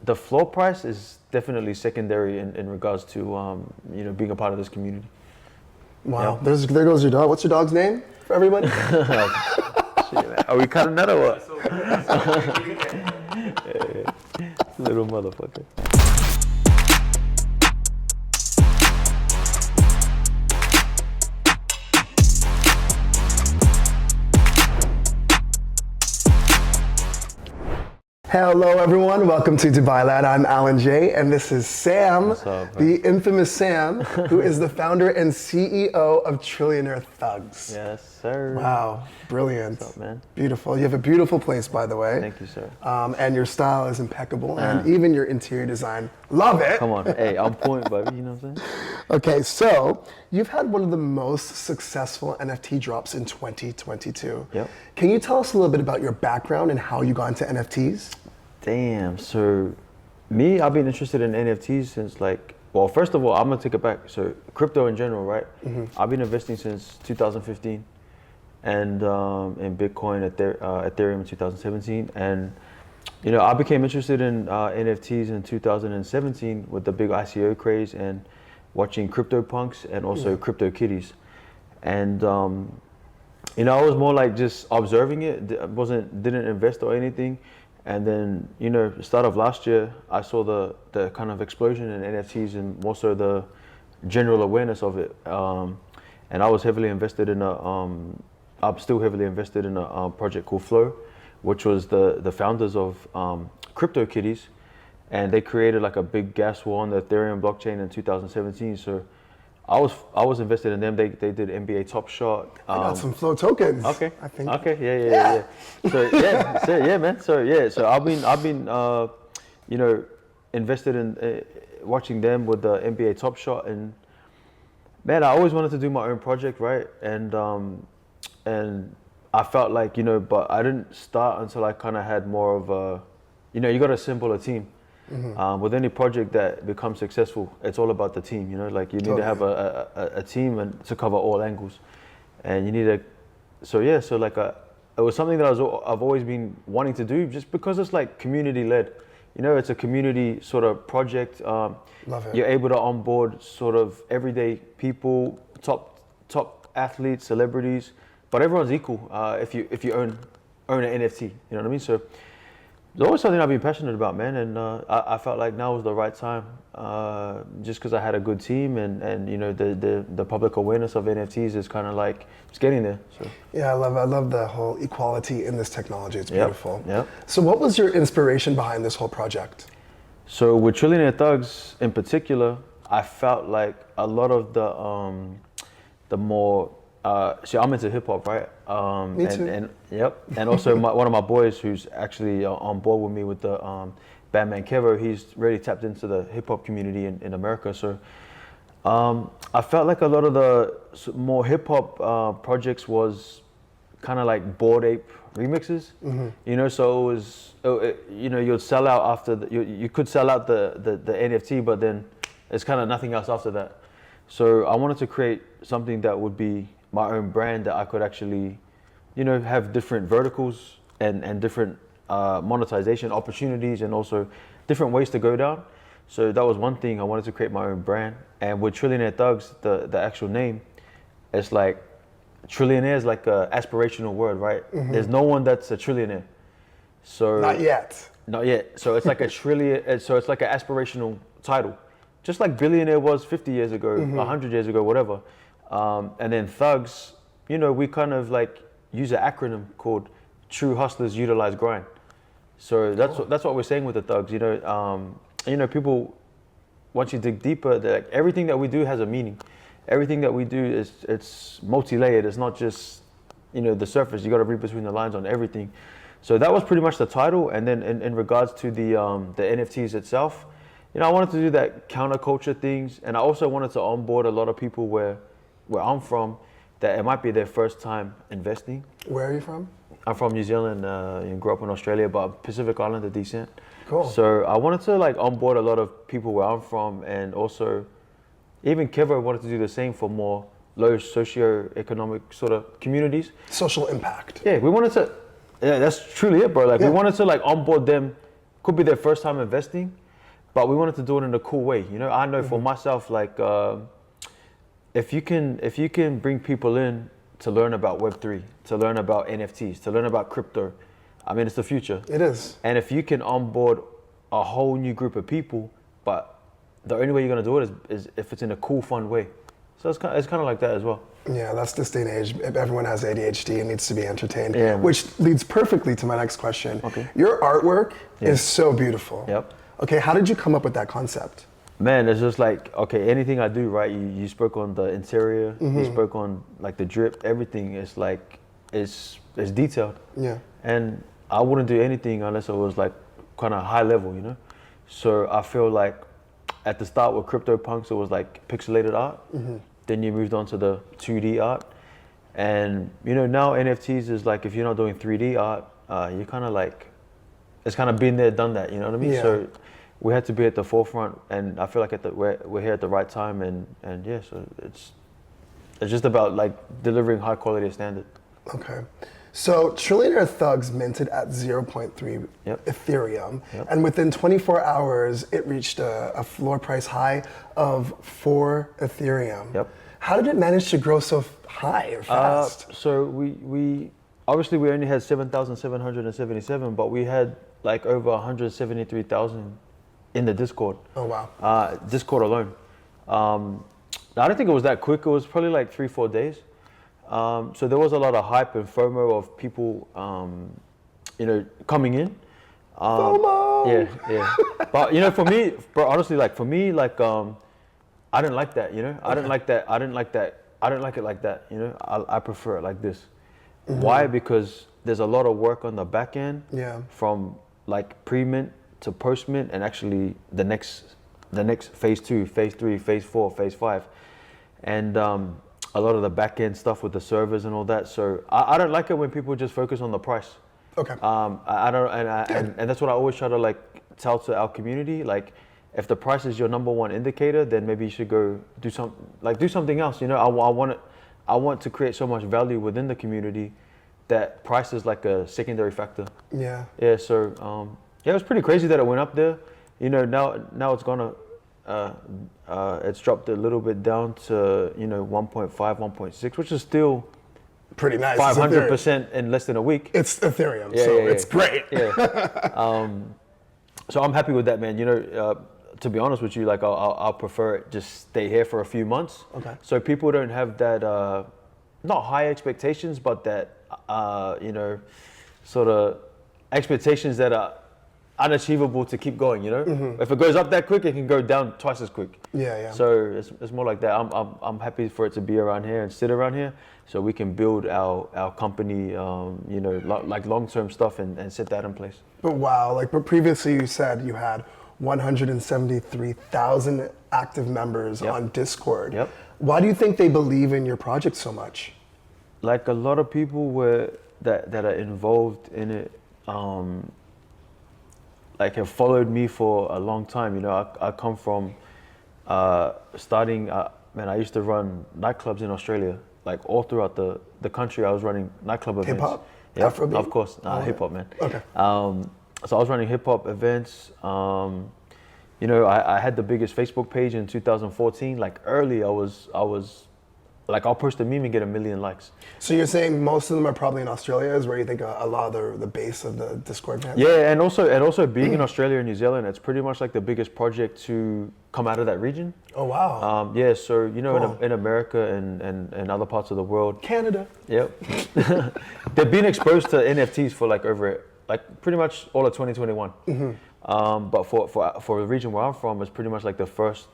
the floor price is definitely secondary in regards to being a part of this community. Wow, there goes your dog. What's your dog's name for everybody? Shit, man. Are we cutting that or what? Little motherfucker. Hello everyone, welcome to DubaiLAD. I'm Alan J, and this is Sam, the infamous Sam, who is the founder and CEO of Trillionaire THUGS. Yes, sir. Wow, brilliant. What's up, man? Beautiful. You have a beautiful place, by the way. Thank you, sir. And your style is impeccable, and even your interior design. Love it. Come on, hey, I'm point, baby. You know what I'm saying? Okay, so you've had one of the most successful NFT drops in 2022. Yep. Can you tell us a little bit about your background and how you got into NFTs? Damn. So, I've been interested in NFTs since well, first of all, I'm gonna take it back. So, crypto in general, right? I've been investing since 2015, and in Bitcoin, Ethereum in 2017, and I became interested in NFTs in 2017 with the big ICO craze and watching CryptoPunks and also Crypto Kitties, and I was more like just observing it. Didn't invest or anything. And then, the start of last year, I saw the kind of explosion in NFTs and more so the general awareness of it. And I was heavily invested in I'm still heavily invested in a project called Flow, which was the founders of Crypto Kitties. And they created like a big gas war on the Ethereum blockchain in 2017. So I was invested in them. They did NBA Top Shot. I got some Flow tokens. Okay. I think. Okay. Yeah. So man. So I've been invested in watching them with the NBA Top Shot, and man, I always wanted to do my own project, right? And I felt like but I didn't start until I kind of had more of a, you got to assemble a team. With any project that becomes successful, it's all about the team. You need to have a team and to cover all angles, and you need it was something that I've always been wanting to do, just because it's like community led. It's a community sort of project. Love it. You're able to onboard sort of everyday people, top athletes, celebrities, but everyone's equal if you own an NFT. You know what I mean? So it's always something I've been passionate about, man, and I felt like now was the right time, just because I had a good team, and the public awareness of NFTs is kind of like it's getting there. So yeah, I love the whole equality in this technology. It's beautiful. Yeah. So what was your inspiration behind this whole project? So with Trillionaire THUGS in particular, I felt like a lot of the more I'm into hip hop, right? Me too. And also one of my boys who's actually on board with me with the Batman Kevo, he's really tapped into the hip hop community in America. So I felt like a lot of the more hip hop projects was kind of like Bored Ape remixes, so it was, you'd sell out after you could sell out the NFT, but then it's kind of nothing else after that. So I wanted to create something that would be my own brand, that I could actually, have different verticals and different monetization opportunities, and also different ways to go down. So that was one thing. I wanted to create my own brand. And with Trillionaire THUGS, the actual name, it's like, trillionaire is like an aspirational word, right? There's no one that's a trillionaire. So Not yet. So it's like a trillion. So it's like an aspirational title, just like billionaire was 50 years ago, 100 years ago, whatever. And then THUGS, we kind of like use an acronym called True Hustlers Utilize Grind. So that's what we're saying with the THUGS. People, once you dig deeper, like everything that we do has a meaning. Everything that we do it's multi-layered. It's not just the surface. You got to read between the lines on everything. So that was pretty much the title. And then in regards to the NFTs itself, I wanted to do that counterculture things, and I also wanted to onboard a lot of people where I'm from, that it might be their first time investing. Where are you from? I'm from New Zealand, grew up in Australia, but Pacific Islander descent. Cool. So I wanted to like onboard a lot of people where I'm from, and also even Kevo wanted to do the same for more low socio-economic sort of communities. Social impact. Yeah, we wanted to, that's truly it, bro. Like we wanted to like onboard them could be their first time investing, but we wanted to do it in a cool way. You know, I know for myself, like if you can bring people in to learn about Web3, to learn about NFTs, to learn about crypto, I mean, it's the future. It is. And if you can onboard a whole new group of people, but the only way you're gonna do it is if it's in a cool, fun way. So it's kind of like that as well. Yeah, that's this day and age. Everyone has ADHD and needs to be entertained. Yeah, which leads perfectly to my next question. Okay. Your artwork is so beautiful. Yep. Okay, how did you come up with that concept? Man, it's just like, okay, anything I do, right? You spoke on the interior, you spoke on like the drip, everything is like, it's detailed. Yeah. And I wouldn't do anything unless it was like kind of high level, you know? So I feel like at the start with CryptoPunks, it was like pixelated art. Then you moved on to the 2D art. And you know, now NFTs is like, if you're not doing 3D art, you're kind of like, it's kind of been there, done that, you know what I mean? Yeah. So we had to be at the forefront, and I feel like we're here at the right time, and yeah, so it's just about like delivering high quality standard. Okay. So Trillionaire THUGS minted at 0.3 Yep. Ethereum, Yep. and within 24 hours, it reached a floor price high of 4 Ethereum. Yep. How did it manage to grow so high or fast? So we obviously we only had 7,777, but we had like over 173,000 in the Discord. Oh, wow. Discord alone. I don't think it was that quick. It was probably like 3-4 days. So there was a lot of hype and FOMO of people, you know, coming in. FOMO! Yeah. But you know, for me, bro, honestly, like for me, like I didn't like that. You know, I didn't like that. I didn't like it like that. You know, I prefer it like this. Why? Because there's a lot of work on the back end. Yeah. From like pre-mint to post-mint, and actually the next phase 2, phase 3, phase 4, phase 5, and a lot of the back end stuff with the servers and all that. So I don't like it when people just focus on the price. Okay. I don't, and that's what I always try to like tell to our community. Like, if the price is your number one indicator, then maybe you should go do something else. You know, I want to create so much value within the community that price is like a secondary factor. Yeah. Yeah. So yeah, it was pretty crazy that it went up there. You know, now it's gonna. It's dropped a little bit down to 1.5, 1.6, which is still pretty nice. 500% in less than a week. It's Ethereum, it's great. Yeah. So I'm happy with that, man. You know, to be honest with you, like I'll prefer it just stay here for a few months. Okay. So people don't have that not high expectations, but that sort of expectations that are unachievable to keep going, you know? If it goes up that quick, it can go down twice as quick. Yeah. So it's more like that. I'm happy for it to be around here and sit around here, so we can build our company, like long-term stuff and set that in place. But wow, but previously you said you had 173,000 active members on Discord. Yep. Why do you think they believe in your project so much? Like a lot of people that are involved in it, like have followed me for a long time. You know, I come from starting. Man, I used to run nightclubs in Australia, like all throughout the country. I was running nightclub events. Hip hop, yeah, Afrobeat? of course, hip hop, man. Okay. So I was running hip hop events. You know, I had the biggest Facebook page in 2014. Like early, I was like, I'll post a meme and get 1 million likes. So you're saying most of them are probably in Australia, is where you think a lot of the base of the Discord fans? Yeah, and also being in Australia and New Zealand, it's pretty much like the biggest project to come out of that region. Oh, wow. Yeah, so, you know, Cool. in America and other parts of the world. Canada. Yep. They've been exposed to NFTs for like pretty much all of 2021. But for the region where I'm from, it's pretty much like the first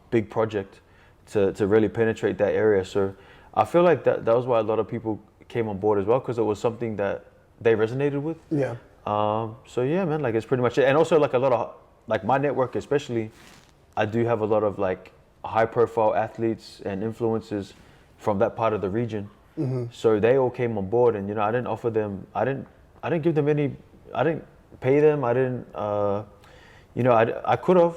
big project to really penetrate that area. So I feel like that was why a lot of people came on board as well, because it was something that they resonated with. Yeah. So yeah, man, like it's pretty much it. And also like a lot of, like my network especially, I do have a lot of like high profile athletes and influencers from that part of the region. So they all came on board, and you know, I didn't offer them, I didn't give them any, I didn't pay them, I didn't, I could have,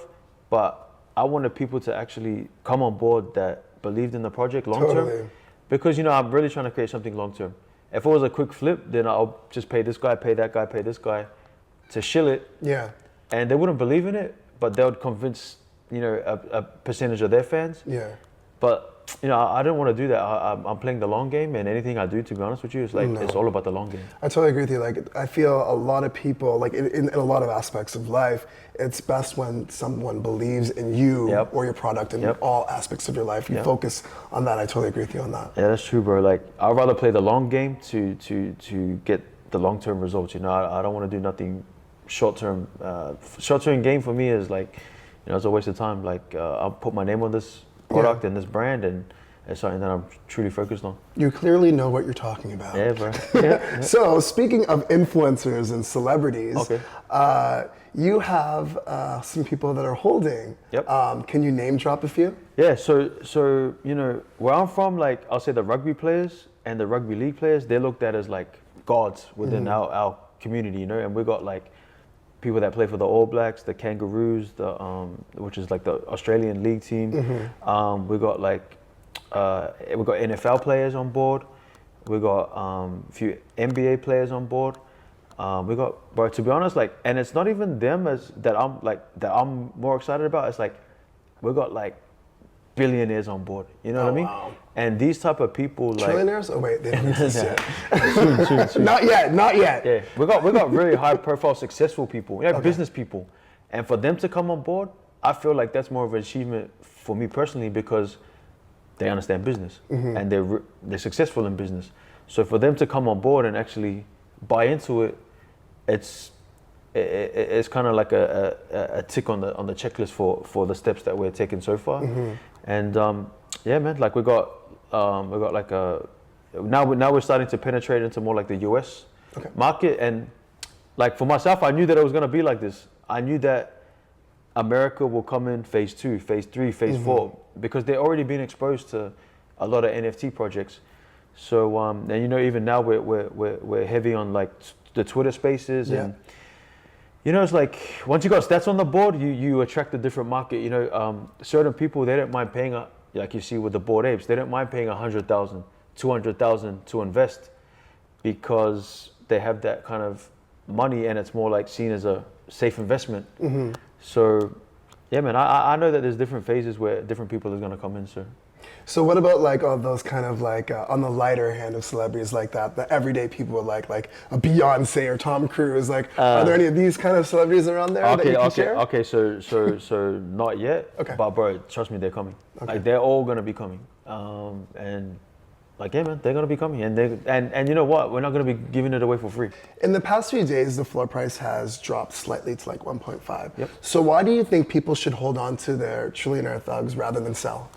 but I wanted people to actually come on board that believed in the project long term. Totally. Because, you know, I'm really trying to create something long term. If it was a quick flip, then I'll just pay this guy, pay that guy, pay this guy. to shill it. Yeah. And they wouldn't believe in it, but they would convince, a percentage of their fans. Yeah. But, I don't want to do that. I'm playing the long game, and anything I do, to be honest with you, it's like, it's all about the long game. I totally agree with you. Like, I feel a lot of people, like in a lot of aspects of life, it's best when someone believes in you or your product in all aspects of your life. You focus on that. I totally agree with you on that. Yeah, that's true, bro. Like, I'd rather play the long game to get the long-term results. I don't want to do nothing short-term. Short-term game for me is like, it's a waste of time. Like, I'll put my name on this product and this brand, and it's something that I'm truly focused on. You clearly know what you're talking about. Yeah, bro. Yeah. So, speaking of influencers and celebrities, you have some people that are holding. Yep. Can you name drop a few? Yeah, so where I'm from, like, I'll say the rugby players and the rugby league players, they're looked at as like gods within our community, and we got like people that play for the All Blacks, the Kangaroos, which is like the Australian league team. We got like we got NFL players on board. We got a few NBA players on board. We got, bro, to be honest, like, and it's not even them that I'm more excited about. It's like we got like billionaires on board. You know what I mean? Wow. And these type of people, like trillionaires. Oh wait, they don't exist yet. Soon. Not yet. Yeah, we got really high profile, successful people, business people, and for them to come on board, I feel like that's more of an achievement for me personally because they understand business and they're successful in business. So for them to come on board and actually buy into it, it's kind of like a tick on the checklist for the steps that we're taking so far. And yeah, man, like we got like now we're starting to penetrate into more like the US market. And like for myself, I knew that it was gonna be like this. I knew that America will come in phase 2, phase 3, phase 4, because they're already being exposed to a lot of NFT projects. So and even now we're heavy on like the Twitter spaces and it's like once you got stats on the board, you attract a different market. Certain people, they don't mind paying like you see with the Bored Apes, they don't mind paying 100,000, 200,000 to invest because they have that kind of money and it's more like seen as a safe investment. So yeah, man, I know that there's different phases where different people are gonna come in. So what about like all those kind of like on the lighter hand of celebrities like that, the everyday people like a Beyonce or Tom Cruise? Like, are there any of these kind of celebrities around there that you can share? Okay, so not yet. But bro, trust me, they're coming. Like they're all gonna be coming. And like, yeah, man, they're gonna be coming, and you know what? We're not gonna be giving it away for free. In the past few days, the floor price has dropped slightly to like 1.5. Yep. So why do you think people should hold on to their Trillionaire thugs rather than sell?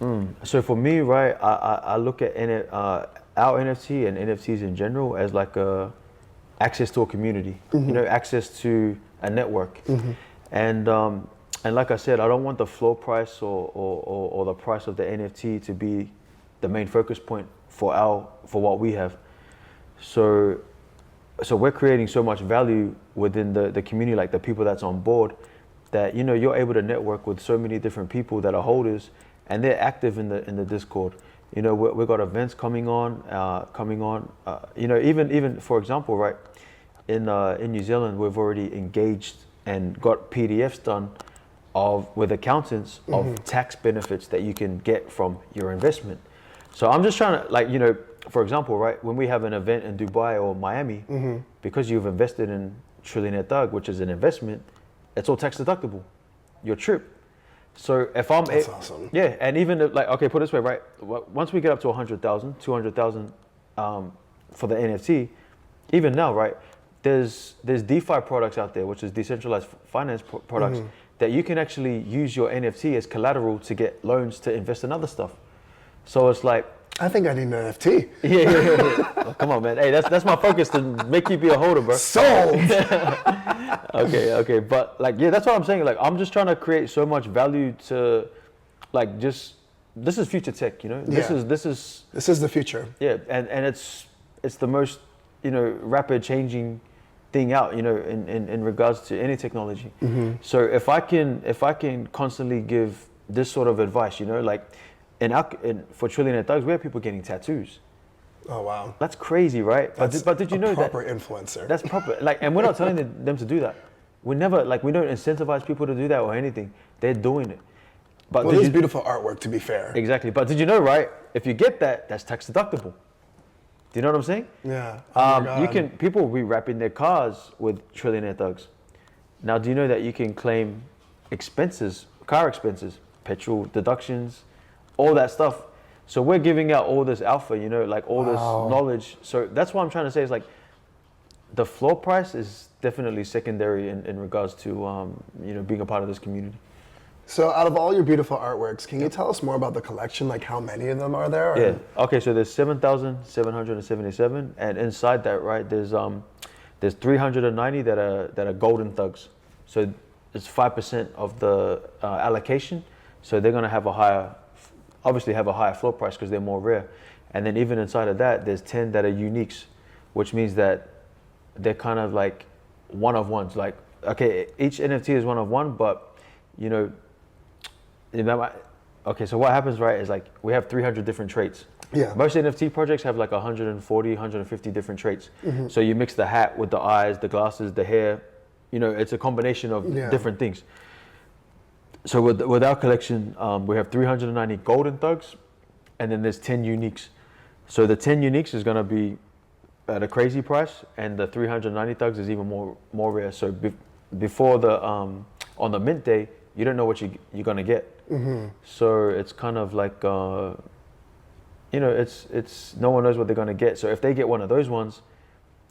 So for me, right, I look at our NFT and NFTs in general as like access to a community, access to a network, and like I said, I don't want the floor price or the price of the NFT to be the main focus point for what we have. So we're creating so much value within the community, like the people that's on board, that you're able to network with so many different people that are holders, and they're active in the Discord. We've got events coming on. Even for example, right, in New Zealand, we've already engaged and got PDFs done with accountants of tax benefits that you can get from your investment. So I'm just trying to, for example, right, when we have an event in Dubai or Miami, because you've invested in Trillionaire Thug, which is an investment, it's all tax deductible, your trip. So if I'm... That's awesome. Yeah, and even put it this way, right, once we get up to 100,000, 200,000 for the NFT, even now, right, there's DeFi products out there, which is decentralized finance products, that you can actually use your NFT as collateral to get loans to invest in other stuff. So it's like, I think I need an NFT. Yeah. Oh, come on, man. Hey, that's my focus, to make you be a holder, bro. Sold. Okay. But that's what I'm saying. Like, I'm just trying to create so much value to, this is future tech, This is the future. Yeah, and it's the most, rapid changing thing out, in regards to any technology. So if I can constantly give this sort of advice, for Trillionaire Thugs, we have people getting tattoos. Oh wow, that's crazy, right? But did you know that proper influencer? That's proper. And we're not telling them to do that. We never, like, we don't incentivize people to do that or anything. They're doing it. But well, it is beautiful artwork, to be fair. Exactly. But did you know, right? If you get that, that's tax deductible. Do you know what I'm saying? Yeah. Oh my God. People rewrapping their cars with Trillionaire thugs. Now, do you know that you can claim expenses, car expenses, petrol deductions, all that stuff? So we're giving out all this alpha, you know, like all this knowledge. So that's what I'm trying to say is like, the floor price is definitely secondary in regards to, you know, being a part of this community. So out of all your beautiful artworks, can you tell us more about the collection? Like how many of them are there? Or? Yeah. Okay. So there's 7,777, and inside that, right, there's 390 that are golden thugs. So it's 5% of the allocation. So they're gonna have obviously have a higher floor price because they're more rare. And then even inside of that, there's 10 that are uniques, which means that they're kind of like one of ones. Like, okay, each NFT is one of one, but you know, okay, so what happens, right, is like we have 300 different traits. Yeah. Most NFT projects have like 140, 150 different traits. So you mix the hat with the eyes, the glasses, the hair, you know, it's a combination of different things. So with our collection, we have 390 golden thugs, and then there's 10 uniques. So the 10 uniques is gonna be at a crazy price, and the 390 thugs is even more rare. So before the on the mint day, you don't know what you're gonna get. So it's kind of like you know, it's no one knows what they're gonna get. So if they get one of those ones,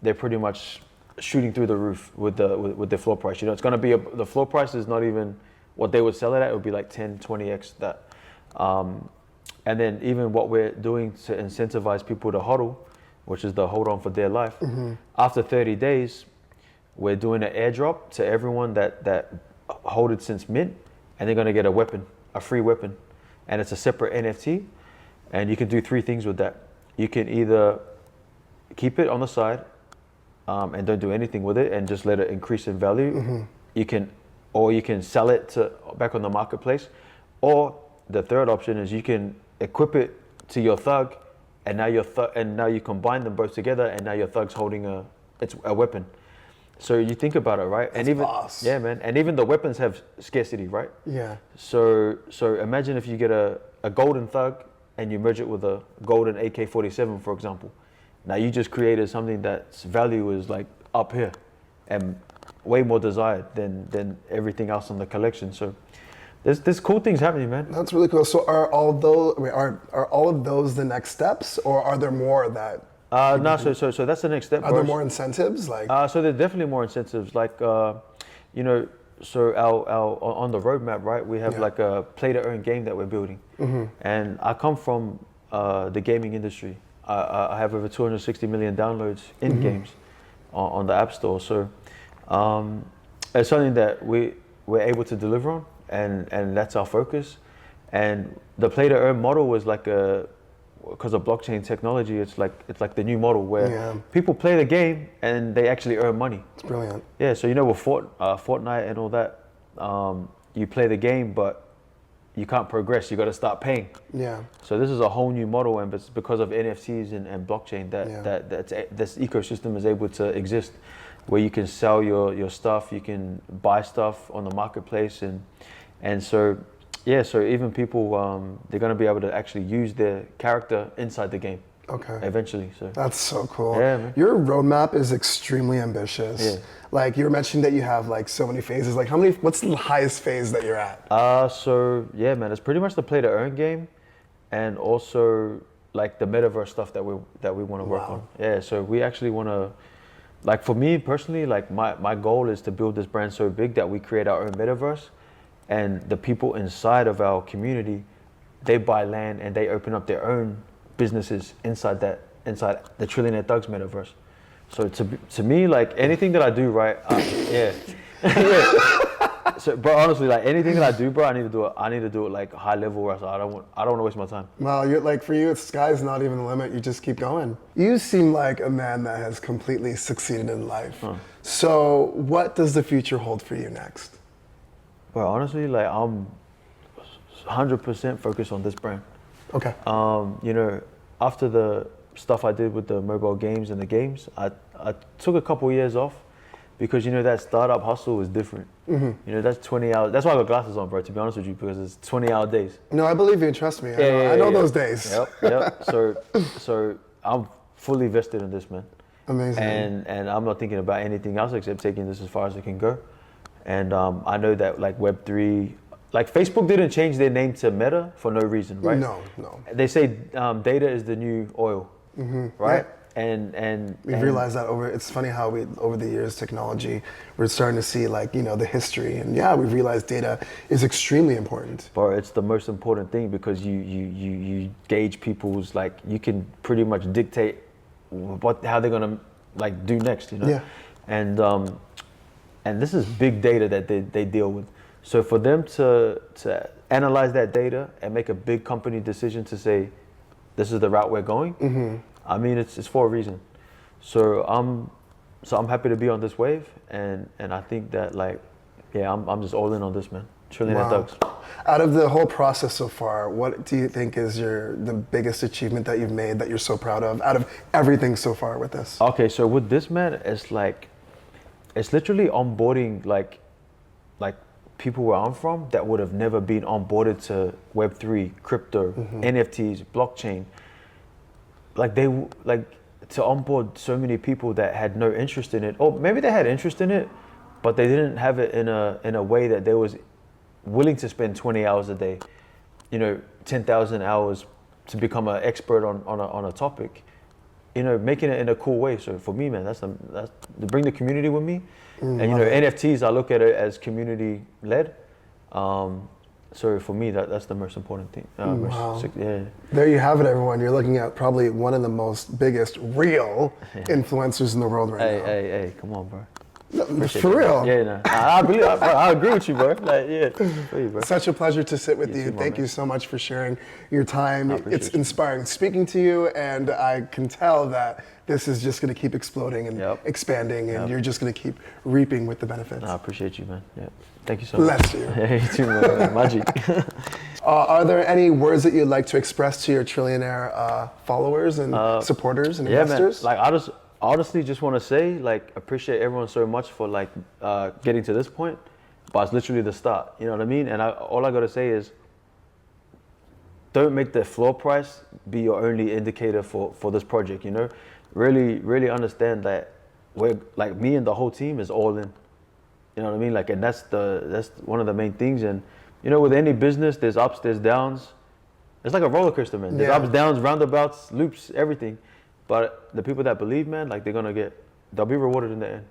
they're pretty much shooting through the roof with the floor price. You know, it's gonna be the floor price is not even what they would sell it at. It would be like 10, 20x that. And then even what we're doing to incentivize people to hodl, which is the hold on for dear life. After 30 days, we're doing an airdrop to everyone that hold it since mint, and they're gonna get a free weapon. And it's a separate NFT, and you can do 3 things with that. You can either keep it on the side and don't do anything with it and just let it increase in value. You can sell it back on the marketplace, or the third option is you can equip it to your thug, and now you combine them both together, and now your thug's holding a weapon. So you think about it, right? That's boss. Yeah, man. And even the weapons have scarcity, right? Yeah. So imagine if you get a golden thug and you merge it with a golden AK-47, for example. Now you just created something that's value is like up here, and way more desired than everything else in the collection. So there's cool things happening, man. That's really cool. So are all of those the next steps, or are there more that? No, so that's the next step. Are there more incentives? Like, so there's definitely more incentives. Like, you know, so our on the roadmap, right? We have like a play to earn game that we're building, and I come from the gaming industry. I have over 260 million downloads in games on the App Store. So it's something that we're able to deliver on, and that's our focus. And the play to earn model was like because of blockchain technology, it's like the new model where people play the game and they actually earn money. It's brilliant. Yeah, so you know with Fortnite and all that, you play the game, but you can't progress. You got to start paying. Yeah. So this is a whole new model, and it's because of NFTs and blockchain that this ecosystem is able to exist, where you can sell your stuff, you can buy stuff on the marketplace, and so. Yeah, so even people, they're going to be able to actually use their character inside the game. Okay. Eventually, so. That's so cool. Yeah, man. Your roadmap is extremely ambitious. Yeah. Like you were mentioning that you have like so many phases. Like what's the highest phase that you're at? So yeah, man, it's pretty much the play to earn game, and also like the metaverse stuff that we want to work on. Yeah, so we actually want to, like for me personally, like my goal is to build this brand so big that we create our own metaverse. And the people inside of our community, they buy land and they open up their own businesses inside the Trillionaire Thugs metaverse. So to me, like anything that I do, right? Yeah. So, bro, honestly, like anything that I do, bro, I need to do it like high level, where I don't want to waste my time. Well, you're like for you, it's sky's not even the limit. You just keep going. You seem like a man that has completely succeeded in life. So, what does the future hold for you next? Well, honestly, like I'm 100% focused on this brand. Okay. You know, after the stuff I did with the mobile games and the games, I took a couple years off, because you know that startup hustle is different. You know, that's 20 hours. That's why I got glasses on, bro. To be honest with you, because it's 20-hour days. No, I believe you. Trust me. I know those days. Yep. So I'm fully vested in this, man. Amazing. And I'm not thinking about anything else except taking this as far as it can go. And I know that like Web3, like Facebook didn't change their name to Meta for no reason, right? No. They say data is the new oil, right? Yeah. And we've realized that it's funny how over the years, technology, we're starting to see like, you know, the history, and we've realized data is extremely important. But it's the most important thing, because you gauge people's, like, you can pretty much dictate how they're gonna like do next, you know? Yeah. And this is big data that they deal with. So for them to analyze that data and make a big company decision to say, this is the route we're going, I mean, it's for a reason. So I'm happy to be on this wave, and I think that, like, I'm just all in on this, man. Trillionaire thugs. Out of the whole process so far, what do you think is the biggest achievement that you've made that you're so proud of, out of everything so far with this? Okay, so with this, man, it's literally onboarding like people where I'm from that would have never been onboarded to Web3, crypto, NFTs, blockchain. Like to onboard so many people that had no interest in it, or maybe they had interest in it, but they didn't have it in a way that they was willing to spend 20 hours a day, 10,000 hours to become an expert on a topic, making it in a cool way. So for me, man, that's to bring the community with me. And NFTs, I look at it as community led. So for me, that's the most important thing. Wow. There you have it, everyone. You're looking at probably one of the biggest real influencers in the world right now. Hey, come on, bro. For real. Yeah, no. I agree with you, bro. For you, bro. Such a pleasure to sit with you. Thank you so much for sharing your time. It's inspiring speaking to you, and I can tell that this is just going to keep exploding and expanding, and you're just going to keep reaping with the benefits. I appreciate you, man. Yeah. Thank you so much. Bless you. Hey, you too, man. Magic. Are there any words that you'd like to express to your Trillionaire followers and supporters and investors? Man. Like, I just honestly just want to say, like, appreciate everyone so much for like getting to this point, but it's literally the start. You know what I mean? And all I gotta say is, don't make the floor price be your only indicator for this project. Really understand that we're, like, me and the whole team is all in. You know what I mean? Like, and that's one of the main things. And with any business, there's ups, there's downs. It's like a roller coaster, man. There's ups, downs, roundabouts, loops, everything. But the people that believe, man, like, they'll be rewarded in the end.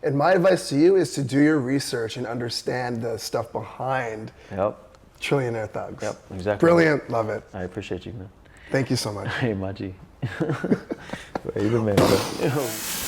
And my advice to you is to do your research and understand the stuff behind Trillionaire thugs. Yep, exactly. Brilliant, love it. I appreciate you, man. Thank you so much. Hey, Maji. You're the man, bro.